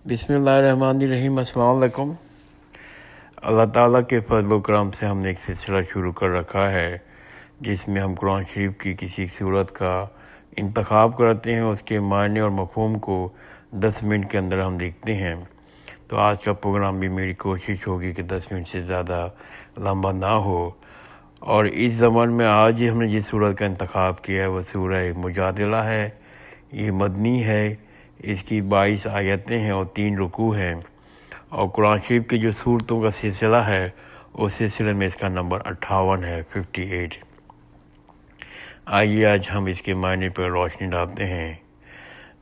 بسم اللہ الرحمن الرحیم۔ السلام علیکم۔ اللہ تعالیٰ کے فضل و کرم سے ہم نے ایک سلسلہ شروع کر رکھا ہے جس میں ہم قرآن شریف کی کسی صورت کا انتخاب کرتے ہیں، اس کے معنی اور مفہوم کو 10 منٹ کے اندر ہم دیکھتے ہیں۔ تو آج کا پروگرام بھی میری کوشش ہوگی کہ 10 منٹ سے زیادہ لمبا نہ ہو، اور اس زمان میں آج ہم نے جس صورت کا انتخاب کیا ہے وہ سورہ مجادلہ ہے۔ یہ مدنی ہے، اس کی 22 آیتیں ہیں اور 3 رکوع ہیں، اور قرآن شریف کی جو صورتوں کا سلسلہ ہے اس سلسلے میں اس کا نمبر 58 ہے، 58۔ آئیے آج ہم اس کے معنی پر روشنی ڈالتے ہیں۔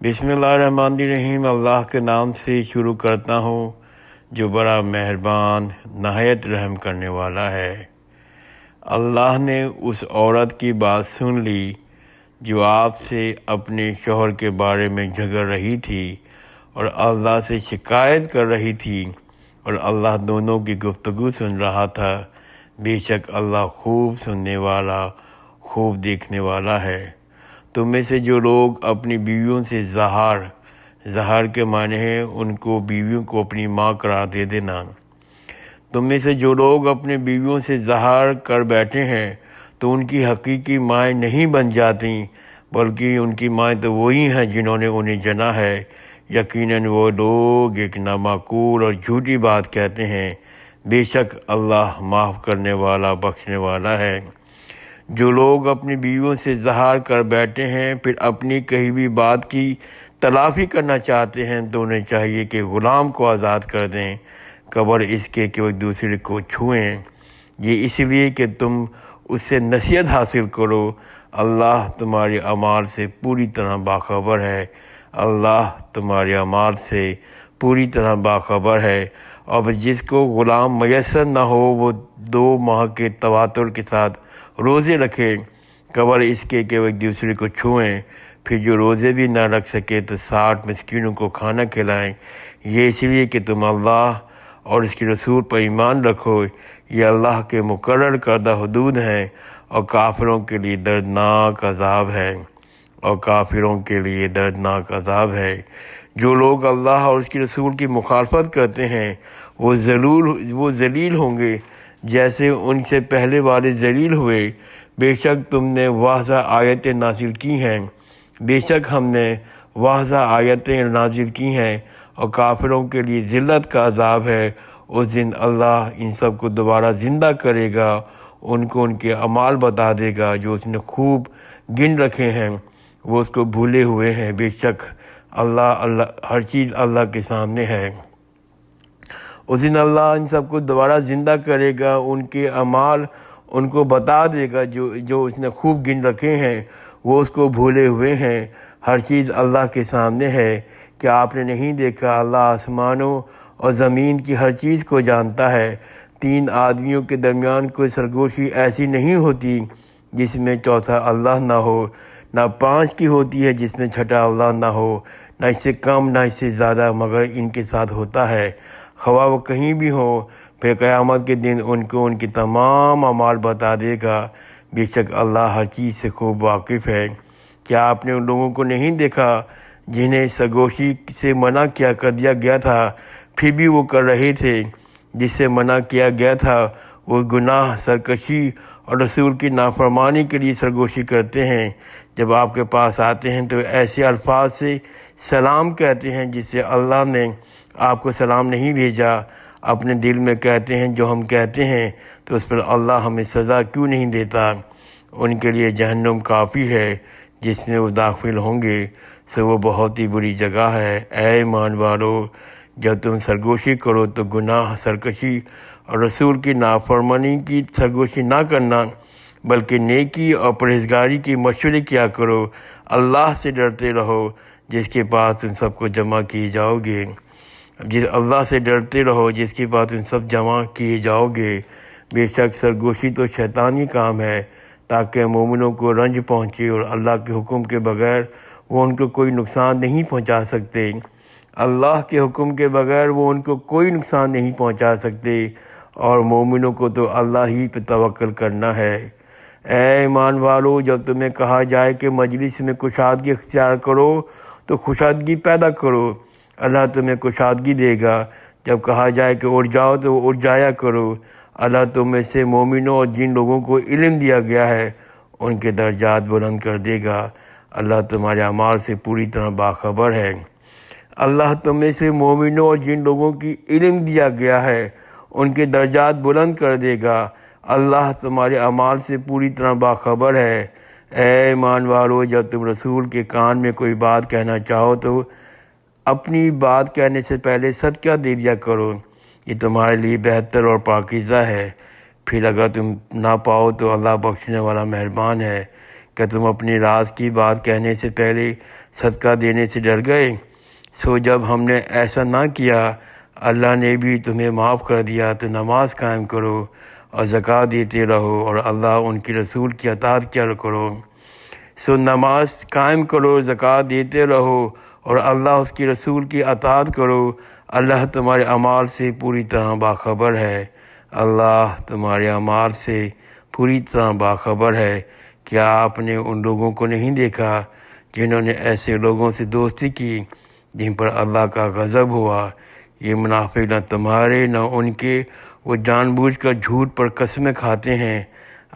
بسم اللہ الرحمن الرحیم۔ اللہ کے نام سے شروع کرتا ہوں جو بڑا مہربان نہایت رحم کرنے والا ہے۔ اللہ نے اس عورت کی بات سن لی جو آپ سے اپنے شوہر کے بارے میں جھگڑ رہی تھی اور اللہ سے شکایت کر رہی تھی، اور اللہ دونوں کی گفتگو سن رہا تھا۔ بے شک اللہ خوب سننے والا، خوب دیکھنے والا ہے۔ تم میں سے جو لوگ اپنی بیویوں سے زہار کے معنی ہے ان کو بیویوں کو اپنی ماں قرار دے دینا۔ تم میں سے جو لوگ اپنے بیویوں سے زہار کر بیٹھے ہیں تو ان کی حقیقی مائیں نہیں بن جاتی، بلکہ ان کی مائیں تو وہی ہیں جنہوں نے انہیں جنا ہے۔ یقیناً وہ لوگ ایک نامعقول اور جھوٹی بات کہتے ہیں۔ بے شک اللہ معاف کرنے والا، بخشنے والا ہے۔ جو لوگ اپنی بیویوں سے زہار کر بیٹھے ہیں پھر اپنی کہی ہوئی بات کی تلافی کرنا چاہتے ہیں تو انہیں چاہیے کہ غلام کو آزاد کر دیں، قبل اس کے کہ وہ ایک دوسرے کو چھوئیں۔ یہ اس لیے کہ تم اس سے نصیحت حاصل کرو۔ اللہ تمہارے اعمال سے پوری طرح باخبر ہے۔ اللہ تمہارے اعمال سے پوری طرح باخبر ہے۔ اور جس کو غلام میسر نہ ہو وہ 2 ماہ کے تواتر کے ساتھ روزے رکھے، قبل اس کے کہ وہ ایک دوسرے کو چھوئیں۔ پھر جو روزے بھی نہ رکھ سکے تو 60 مسکینوں کو کھانا کھلائیں۔ یہ اس لیے کہ تم اللہ اور اس کے رسول پر ایمان رکھو۔ یہ اللہ کے مقرر کردہ حدود ہیں، اور کافروں کے لیے دردناک عذاب ہے، اور کافروں کے لیے دردناک عذاب ہے۔ جو لوگ اللہ اور اس کے رسول کی مخالفت کرتے ہیں وہ ذلیل ہوں گے جیسے ان سے پہلے والے ذلیل ہوئے۔ بے شک تم نے واضح آیتیں نازل کی ہیں، بے شک ہم نے واضح آیتیں نازل کی ہیں، اور کافروں کے لیے ذلت کا عذاب ہے۔ اس دن اللہ ان سب کو دوبارہ زندہ کرے گا، ان کو ان کے اعمال بتا دے گا جو اس نے خوب گن رکھے ہیں، وہ اس کو بھولے ہوئے ہیں۔ بے شک اللہ ہر چیز اللہ کے سامنے ہے۔ اس دن اللہ ان سب کو دوبارہ زندہ کرے گا، ان کے اعمال ان کو بتا دے گا جو اس نے خوب گن رکھے ہیں، وہ اس کو بھولے ہوئے ہیں۔ ہر چیز اللہ کے سامنے ہے۔ کیا آپ نے نہیں دیکھا اللہ آسمانوں اور زمین کی ہر چیز کو جانتا ہے۔ 3 آدمیوں کے درمیان کوئی سرگوشی ایسی نہیں ہوتی جس میں چوتھا اللہ نہ ہو، نہ 5 کی ہوتی ہے جس میں چھٹا اللہ نہ ہو، نہ اس سے کم نہ اس سے زیادہ، مگر ان کے ساتھ ہوتا ہے۔ خواہ وہ کہیں بھی ہوں، پھر قیامت کے دن ان کو ان کی تمام اعمال بتا دے گا۔ بے شک اللہ ہر چیز سے خوب واقف ہے۔ کیا آپ نے ان لوگوں کو نہیں دیکھا جنہیں سرگوشی سے منع کر دیا گیا تھا، پھر بھی وہ کر رہے تھے؟ جس سے منع کیا گیا تھا وہ گناہ، سرکشی اور رسول کی نافرمانی کے لیے سرگوشی کرتے ہیں۔ جب آپ کے پاس آتے ہیں تو ایسے الفاظ سے سلام کہتے ہیں جس سے اللہ نے آپ کو سلام نہیں بھیجا۔ اپنے دل میں کہتے ہیں جو ہم کہتے ہیں تو اس پر اللہ ہمیں سزا کیوں نہیں دیتا؟ ان کے لیے جہنم کافی ہے جس میں وہ داخل ہوں گے، سو وہ بہت ہی بری جگہ ہے۔ اے ایمان والو، جب تم سرگوشی کرو تو گناہ، سرکشی اور رسول کی نافرمانی کی سرگوشی نہ کرنا، بلکہ نیکی اور پرہیزگاری کی مشورے کیا کرو۔ اللہ سے ڈرتے رہو جس کے پاس تم سب کو جمع کیے جاؤ گے۔ اللہ سے ڈرتے رہو جس کے پاس تم سب جمع کیے جاؤ گے۔ بے شک سرگوشی تو شیطانی کام ہے تاکہ مومنوں کو رنج پہنچے، اور اللہ کے حکم کے بغیر وہ ان کو کوئی نقصان نہیں پہنچا سکتے۔ اللہ کے حکم کے بغیر وہ ان کو کوئی نقصان نہیں پہنچا سکتے، اور مومنوں کو تو اللہ ہی پہ توکل کرنا ہے۔ اے ایمان والو، جب تمہیں کہا جائے کہ مجلس میں کشادگی اختیار کرو تو کشادگی پیدا کرو، اللہ تمہیں کشادگی دے گا، جب کہا جائے کہ اٹھ جاؤ تو اٹھ جایا کرو۔ اللہ تم میں سے مومنوں اور جن لوگوں کو علم دیا گیا ہے ان کے درجات بلند کر دے گا۔ اللہ تمہارے اعمال سے پوری طرح باخبر ہے۔ اللہ تم میں سے مومنوں اور جن لوگوں کی علم دیا گیا ہے ان کے درجات بلند کر دے گا۔ اللہ تمہارے اعمال سے پوری طرح باخبر ہے۔ اے ایمان والو، جب تم رسول کے کان میں کوئی بات کہنا چاہو تو اپنی بات کہنے سے پہلے صدقہ دے دیا کرو، یہ تمہارے لیے بہتر اور پاکیزہ ہے۔ پھر اگر تم نہ پاؤ تو اللہ بخشنے والا مہربان ہے۔ کہ تم اپنی راز کی بات کہنے سے پہلے صدقہ دینے سے ڈر گئے؟ سو جب ہم نے ایسا نہ کیا، اللہ نے بھی تمہیں معاف کر دیا، تو نماز قائم کرو اور زکوٰۃ دیتے رہو اور اللہ ان کی رسول کی اطاعت کیا کرو۔ سو نماز قائم کرو، زکوٰۃ دیتے رہو اور اللہ اس کی رسول کی اطاعت کرو۔ اللہ تمہارے اعمال سے پوری طرح باخبر ہے۔ اللہ تمہارے اعمال سے پوری طرح باخبر ہے۔ کیا آپ نے ان لوگوں کو نہیں دیکھا جنہوں نے ایسے لوگوں سے دوستی کی جن پر اللہ کا غضب ہوا؟ یہ منافق نہ تمہارے نہ ان کے، وہ جان بوجھ کر جھوٹ پر قسمیں کھاتے ہیں۔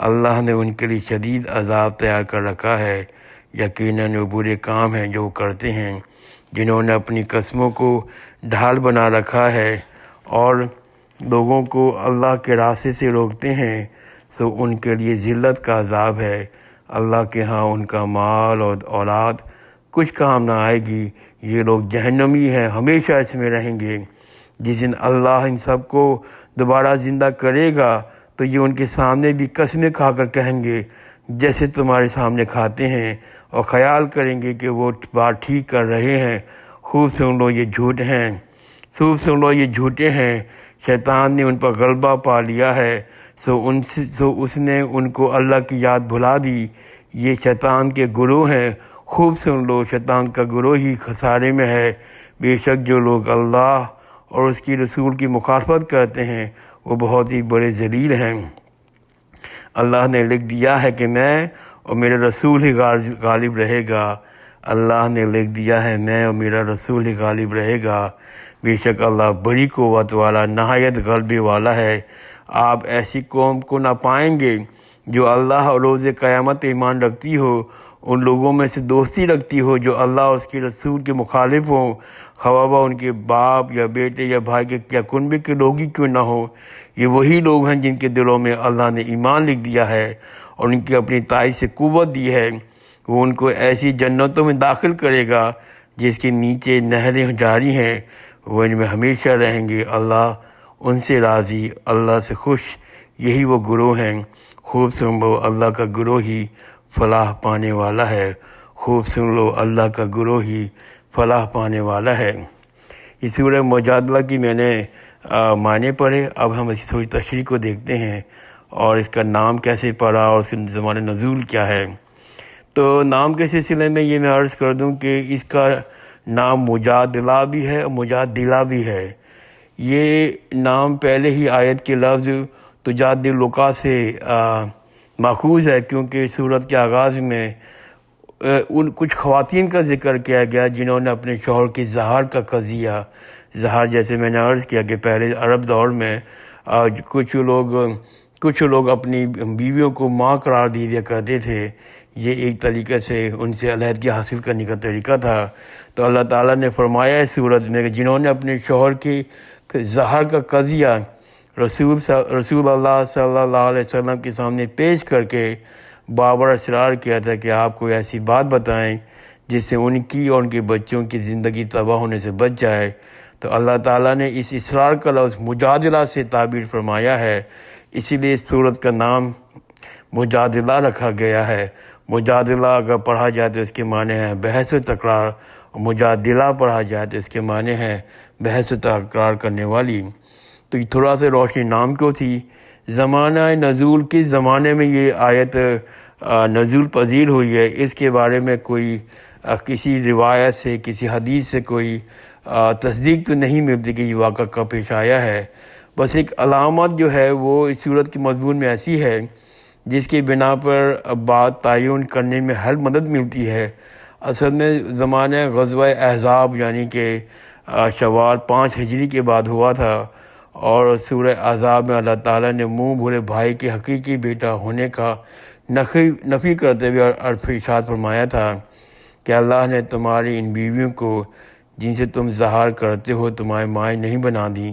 اللہ نے ان کے لیے شدید عذاب تیار کر رکھا ہے۔ یقیناً وہ برے کام ہیں جو وہ کرتے ہیں۔ جنہوں نے اپنی قسموں کو ڈھال بنا رکھا ہے اور لوگوں کو اللہ کے راستے سے روکتے ہیں، سو ان کے لیے ذلت کا عذاب ہے۔ اللہ کے ہاں ان کا مال اور اولاد کچھ کام نہ آئے گی۔ یہ لوگ جہنمی ہیں، ہمیشہ اس میں رہیں گے۔ جس دن اللہ ان سب کو دوبارہ زندہ کرے گا تو یہ ان کے سامنے بھی قسمیں کھا کر کہیں گے جیسے تمہارے سامنے کھاتے ہیں، اور خیال کریں گے کہ وہ بات ٹھیک کر رہے ہیں۔ خوب سن لو یہ جھوٹ ہیں، خوب سن لو یہ جھوٹے ہیں۔ شیطان نے ان پر غلبہ پا لیا ہے، سو اس نے ان کو اللہ کی یاد بھلا دی۔ یہ شیطان کے گروہ ہیں۔ خوب سن لو، شیطان کا گروہ ہی خسارے میں ہے۔ بے شک جو لوگ اللہ اور اس کی رسول کی مخالفت کرتے ہیں وہ بہت ہی بڑے ذلیل ہیں۔ اللہ نے لکھ دیا ہے کہ میں اور میرا رسول ہی غالب رہے گا۔ اللہ نے لکھ دیا ہے میں اور میرا رسول ہی غالب رہے گا۔ بے شک اللہ بڑی قوت والا، نہایت غلبے والا ہے۔ آپ ایسی قوم کو نہ پائیں گے جو اللہ اور روز قیامت ایمان رکھتی ہو، ان لوگوں میں سے دوستی رکھتی ہو جو اللہ اور اس کے رسول کے مخالف ہوں، خواہ ان کے باپ یا بیٹے یا بھائی کے یا کنبے کے لوگ ہی کیوں نہ ہو۔ یہ وہی لوگ ہیں جن کے دلوں میں اللہ نے ایمان لکھ دیا ہے اور ان کی اپنی تائید سے قوت دی ہے۔ وہ ان کو ایسی جنتوں میں داخل کرے گا جس کے نیچے نہریں جاری ہیں، وہ ان میں ہمیشہ رہیں گے۔ اللہ ان سے راضی، اللہ سے خوش، یہی وہ گروہ ہیں۔ خوب سن لو، اللہ کا گروہ ہی فلاح پانے والا ہے۔ خوب سن لو، اللہ کا گروہ ہی فلاح پانے والا ہے۔ یہ سورہ مجادلہ کی میں نے معنی پڑھے۔ اب ہم اسی تھوڑی تشریح کو دیکھتے ہیں اور اس کا نام کیسے پڑا اور اس کے زمان نزول کیا ہے۔ تو نام کے سلسلے میں یہ میں عرض کر دوں کہ اس کا نام مجادلہ بھی ہے اور مجادلہ بھی ہے۔ یہ نام پہلے ہی آیت کے لفظ تجادلک سے ماخوذ ہے، کیونکہ سورت کے آغاز میں ان کچھ خواتین کا ذکر کیا گیا جنہوں نے اپنے شوہر کی زہار کا قضیہ، زہار جیسے میں نے عرض کیا کہ پہلے عرب دور میں کچھ لوگ اپنی بیویوں کو ماں قرار دیا کرتے تھے۔ یہ ایک طریقے سے ان سے علیحدگی حاصل کرنے کا طریقہ تھا۔ تو اللہ تعالیٰ نے فرمایا اس صورت میں کہ جنہوں نے اپنے شوہر کی زہار کا قضیہ رسول اللہ صلی اللہ علیہ وسلم کے سامنے پیش کر کے بابر اصرار کیا تھا کہ آپ کوئی ایسی بات بتائیں جس سے ان کی اور ان کے بچوں کی زندگی تباہ ہونے سے بچ جائے، تو اللہ تعالیٰ نے اس اصرار کا لفظ مجادلہ سے تعبیر فرمایا ہے، اسی لیے اس سورت کا نام مجادلہ رکھا گیا ہے۔ مجادلہ اگر پڑھا جائے تو اس کے معنی ہیں بحث و تکرار، اور مجادلہ پڑھا جائے تو اس کے معنی ہیں بحث و تکرار کرنے والی۔ تو یہ تھوڑا سا روشنی نام کو تھی۔ زمانہ نزول کس زمانے میں یہ آیت نزول پذیر ہوئی ہے، اس کے بارے میں کوئی کسی روایت سے، کسی حدیث سے کوئی تصدیق تو نہیں ملتی کہ یہ واقعہ کب پیش آیا ہے۔ بس ایک علامت جو ہے وہ اس صورت کے مضمون میں ایسی ہے جس کی بنا پر بات تعین کرنے میں ہر مدد ملتی ہے۔ اصل میں زمانہ غزوہ احزاب یعنی کہ شوال 5 ہجری کے بعد ہوا تھا، اور سورہ احزاب میں اللہ تعالیٰ نے منہ بھولے بھائی کے حقیقی بیٹا ہونے کا نفی کرتے ہوئے اور ارشاد فرمایا تھا کہ اللہ نے تمہاری ان بیویوں کو جن سے تم ظہار کرتے ہو تمہارے مائیں نہیں بنا دی،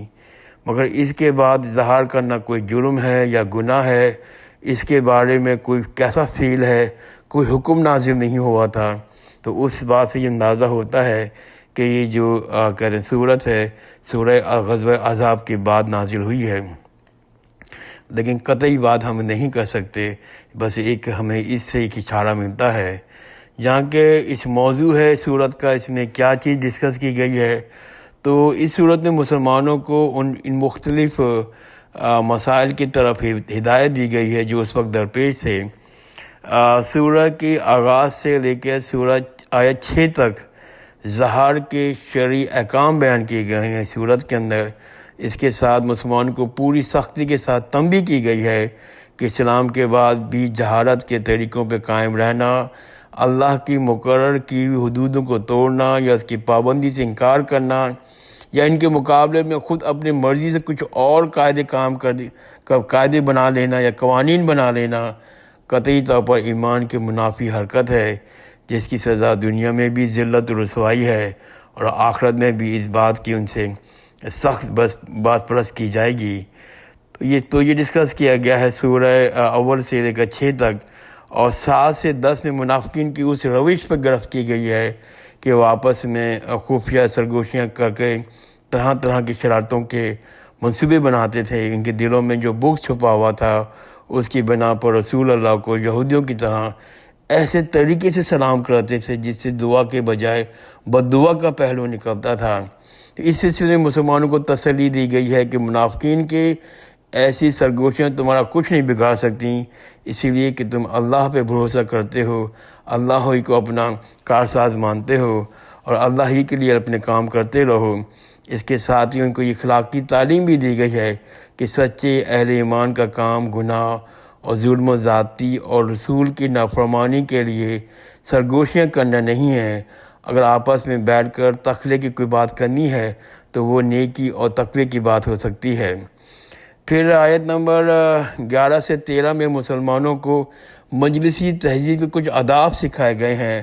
مگر اس کے بعد ظہار کرنا کوئی جرم ہے یا گناہ ہے، اس کے بارے میں کوئی کیسا فعل ہے، کوئی حکم نازل نہیں ہوا تھا۔ تو اس بات سے یہ اندازہ ہوتا ہے کہ یہ جو کہتے ہیں صورت ہے، سورہ غزوہ احزاب کے بعد نازل ہوئی ہے، لیکن قطعی بات ہم نہیں کر سکتے، بس ایک ہمیں اس سے ایک اشارہ ملتا ہے۔ جہاں کہ اس موضوع ہے صورت کا، اس میں کیا چیز ڈسکس کی گئی ہے، تو اس صورت میں مسلمانوں کو ان مختلف مسائل کی طرف ہدایت دی گئی ہے جو اس وقت درپیش تھے۔ سورہ کے آغاز سے لے کے سورہ آیت 6 تک ظہار کے شرعی احکام بیان کیے گئے ہیں سورت کے اندر۔ اس کے ساتھ مسلمان کو پوری سختی کے ساتھ تنبیہ کی گئی ہے کہ اسلام کے بعد بھی جہالت کے طریقوں پہ قائم رہنا، اللہ کی مقرر کی ہوئی حدودوں کو توڑنا یا اس کی پابندی سے انکار کرنا، یا ان کے مقابلے میں خود اپنی مرضی سے کچھ اور قاعدے بنا لینا یا قوانین بنا لینا، قطعی طور پر ایمان کی منافی حرکت ہے، جس کی سزا دنیا میں بھی ذلت و رسوائی ہے، اور آخرت میں بھی اس بات کی ان سے سخت بات پرست کی جائے گی۔ تو یہ ڈسکس کیا گیا ہے سورہ اول سے لے کر 6 تک، اور 7 سے 10 میں منافقین کی اس روش پر گرفت کی گئی ہے کہ وہ آپس میں خفیہ سرگوشیاں کر کے طرح طرح کی شرارتوں کے منصوبے بناتے تھے۔ ان کے دلوں میں جو بغض چھپا ہوا تھا اس کی بنا پر رسول اللہ کو یہودیوں کی طرح ایسے طریقے سے سلام کرتے تھے جس سے دعا کے بجائے بد دعا کا پہلو نکلتا تھا۔ تو اس سلسلے میں مسلمانوں کو تسلی دی گئی ہے کہ منافقین کے ایسی سرگوشیاں تمہارا کچھ نہیں بگاڑ سکتی، اسی لیے کہ تم اللہ پہ بھروسہ کرتے ہو، اللہ ہی کو اپنا کارساز مانتے ہو، اور اللہ ہی کے لیے اپنے کام کرتے رہو۔ اس کے ساتھ ہی ان کو یہ اخلاقی تعلیم بھی دی گئی ہے کہ سچے اہل ایمان کا کام گناہ اور ظلم و زیادتی اور رسول کی نافرمانی کے لیے سرگوشیاں کرنا نہیں ہے۔ اگر آپس میں بیٹھ کر تخلیق کی کوئی بات کرنی ہے تو وہ نیکی اور تقوی کی بات ہو سکتی ہے۔ پھر آیت نمبر 11 سے 13 میں مسلمانوں کو مجلسی تہذیب کے کچھ آداب سکھائے گئے ہیں۔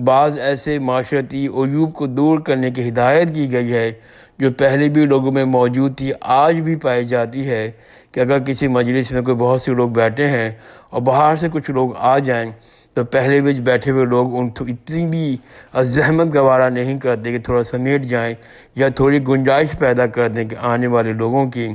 بعض ایسے معاشرتی عیوب کو دور کرنے کی ہدایت کی گئی ہے جو پہلے بھی لوگوں میں موجود تھی، آج بھی پائی جاتی ہے، کہ اگر کسی مجلس میں کوئی بہت سے لوگ بیٹھے ہیں اور باہر سے کچھ لوگ آ جائیں تو پہلے بھی بیٹھے ہوئے لوگ ان کو اتنی بھی زحمت گوارا نہیں کرتے کہ تھوڑا سمیٹ جائیں یا تھوڑی گنجائش پیدا کر دیں کہ آنے والے لوگوں کی،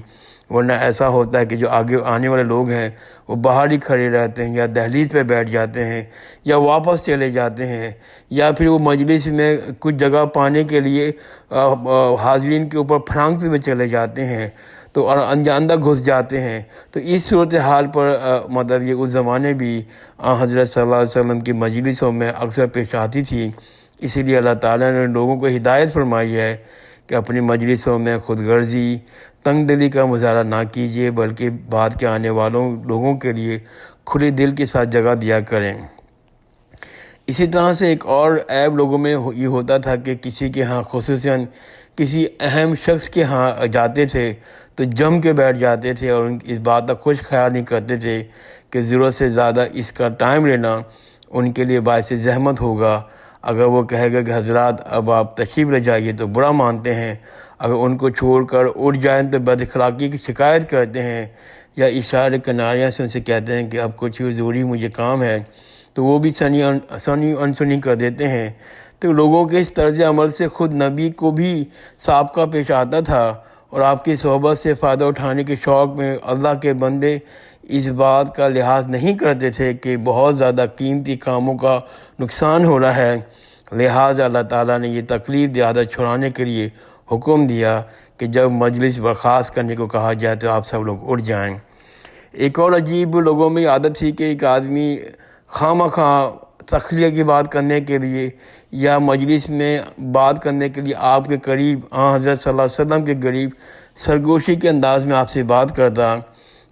ورنہ ایسا ہوتا ہے کہ جو آگے آنے والے لوگ ہیں وہ باہر ہی کھڑے رہتے ہیں یا دہلیز پہ بیٹھ جاتے ہیں یا واپس چلے جاتے ہیں، یا پھر وہ مجلس میں کچھ جگہ پانے کے لیے حاضرین کے اوپر پھرانگتے ہوئے چلے جاتے ہیں، تو اور انجاندہ گھس جاتے ہیں۔ تو اس صورتحال پر مطلب یہ اس زمانے بھی حضرت صلی اللہ علیہ وسلم کی مجلسوں میں اکثر پیش آتی تھی۔ اسی لیے اللہ تعالیٰ نے لوگوں کو ہدایت فرمائی ہے کہ اپنی مجلسوں میں خود غرضی، تنگ دلی کا مظاہرہ نہ کیجیے، بلکہ بعد کے آنے والوں لوگوں کے لیے کھلے دل کے ساتھ جگہ دیا کریں۔ اسی طرح سے ایک اور عیب لوگوں میں یہ ہوتا تھا کہ کسی کے ہاں، خصوصاً کسی اہم شخص کے ہاں جاتے تھے تو جم کے بیٹھ جاتے تھے اور اس بات کا کچھ خیال نہیں کرتے تھے کہ ضرورت سے زیادہ اس کا ٹائم لینا ان کے لیے باعث زحمت ہوگا۔ اگر وہ کہے گا کہ حضرات اب آپ تشریف لے جائیے تو برا مانتے ہیں، اگر ان کو چھوڑ کر اٹھ جائیں تو بد اخلاقی کی شکایت کرتے ہیں، یا اشارے کناریاں سے ان سے کہتے ہیں کہ اب کچھ ضروری مجھے کام ہے، تو وہ بھی سنی انسنی کر دیتے ہیں۔ تو لوگوں کے اس طرز عمل سے خود نبی کو بھی سابقہ پیش آتا تھا، اور آپ کی صحبت سے فائدہ اٹھانے کے شوق میں اللہ کے بندے اس بات کا لحاظ نہیں کرتے تھے کہ بہت زیادہ قیمتی کاموں کا نقصان ہو رہا ہے، لہٰذا اللہ تعالیٰ نے یہ تکلیف دی عادت چھڑانے کے لیے حکم دیا کہ جب مجلس برخاست کرنے کو کہا جائے تو آپ سب لوگ اٹھ جائیں۔ ایک اور عجیب لوگوں میں عادت تھی کہ ایک آدمی خواہ تخلیہ کی بات کرنے کے لیے یا مجلس میں بات کرنے کے لیے آپ کے قریب حضرت صلی اللہ علیہ وسلم کے قریب سرگوشی کے انداز میں آپ سے بات کرتا۔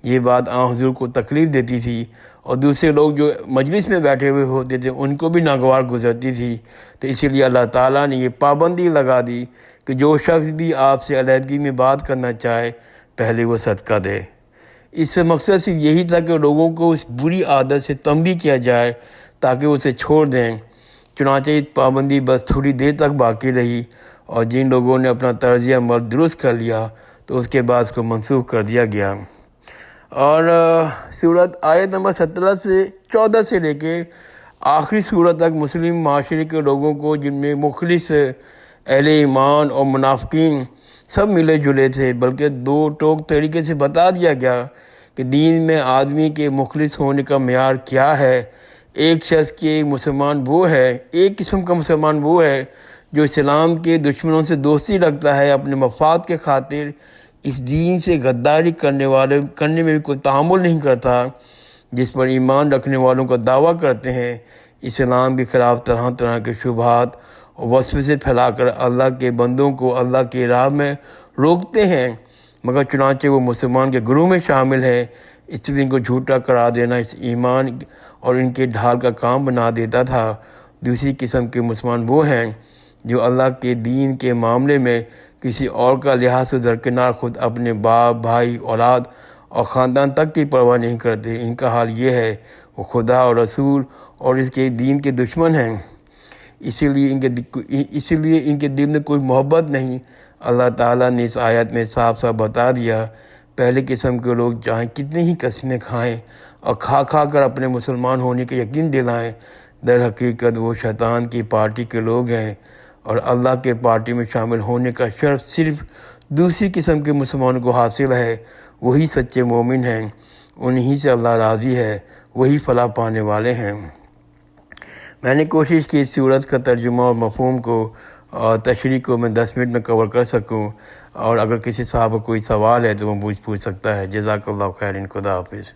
یہ بات حضور کو تکلیف دیتی تھی، اور دوسرے لوگ جو مجلس میں بیٹھے ہوئے ہوتے تھے ان کو بھی ناگوار گزرتی تھی۔ تو اسی لیے اللہ تعالیٰ نے یہ پابندی لگا دی کہ جو شخص بھی آپ سے علیحدگی میں بات کرنا چاہے پہلے وہ صدقہ دے۔ اس سے مقصد صرف یہی تھا کہ لوگوں کو اس بری عادت سے تنبیہ کیا جائے تاکہ وہ اسے چھوڑ دیں۔ چنانچہ یہ پابندی بس تھوڑی دیر تک باقی رہی، اور جن لوگوں نے اپنا طرز عمل درست کر لیا تو اس کے بعد اس کو منسوخ کر دیا گیا۔ اور سورت آیت نمبر 17 سے 14 سے لے کے آخری سورت تک مسلم معاشرے کے لوگوں کو، جن میں مخلص اہل ایمان اور منافقین سب ملے جلے تھے، بلکہ دو ٹوک طریقے سے بتا دیا گیا کہ دین میں آدمی کے مخلص ہونے کا معیار کیا ہے۔ ایک شخص کے مسلمان وہ ہے، ایک قسم کا مسلمان وہ ہے جو اسلام کے دشمنوں سے دوستی رکھتا ہے، اپنے مفاد کے خاطر اس دین سے غداری کرنے میں بھی کوئی تحمل نہیں کرتا، جس پر ایمان رکھنے والوں کا دعویٰ کرتے ہیں۔ اسلام کے خلاف طرح طرح کے شبہات اور وسوسے پھیلا کر اللہ کے بندوں کو اللہ کی راہ میں روکتے ہیں، مگر چنانچہ وہ مسلمان کے گروہ میں شامل ہیں، اس لیے ان کو جھوٹا قرار دینا اس ایمان اور ان کے ڈھال کا کام بنا دیتا تھا۔ دوسری قسم کے مسلمان وہ ہیں جو اللہ کے دین کے معاملے میں کسی اور کا لحاظ سے درکنار خود اپنے باپ، بھائی، اولاد اور خاندان تک کی پرواہ نہیں کرتے۔ ان کا حال یہ ہے، وہ خدا اور رسول اور اس کے دین کے دشمن ہیں، اسی لیے ان کے دل میں کوئی محبت نہیں۔ اللہ تعالیٰ نے اس آیت میں صاف صاف بتا دیا، پہلے قسم کے لوگ چاہیں کتنی ہی قسمیں کھائیں اور کھا کر اپنے مسلمان ہونے کا یقین دلائیں، در حقیقت وہ شیطان کی پارٹی کے لوگ ہیں، اور اللہ کے پارٹی میں شامل ہونے کا شرف صرف دوسری قسم کے مسلمانوں کو حاصل ہے۔ وہی سچے مومن ہیں، انہی سے اللہ راضی ہے، وہی فلاح پانے والے ہیں۔ میں نے کوشش کی اس صورت کا ترجمہ اور مفہوم کو اور تشریح کو میں 10 منٹ میں کور کر سکوں، اور اگر کسی صاحب کو کوئی سوال ہے تو وہ پوچھ سکتا ہے۔ جزاک اللہ خیر، خدا حافظ۔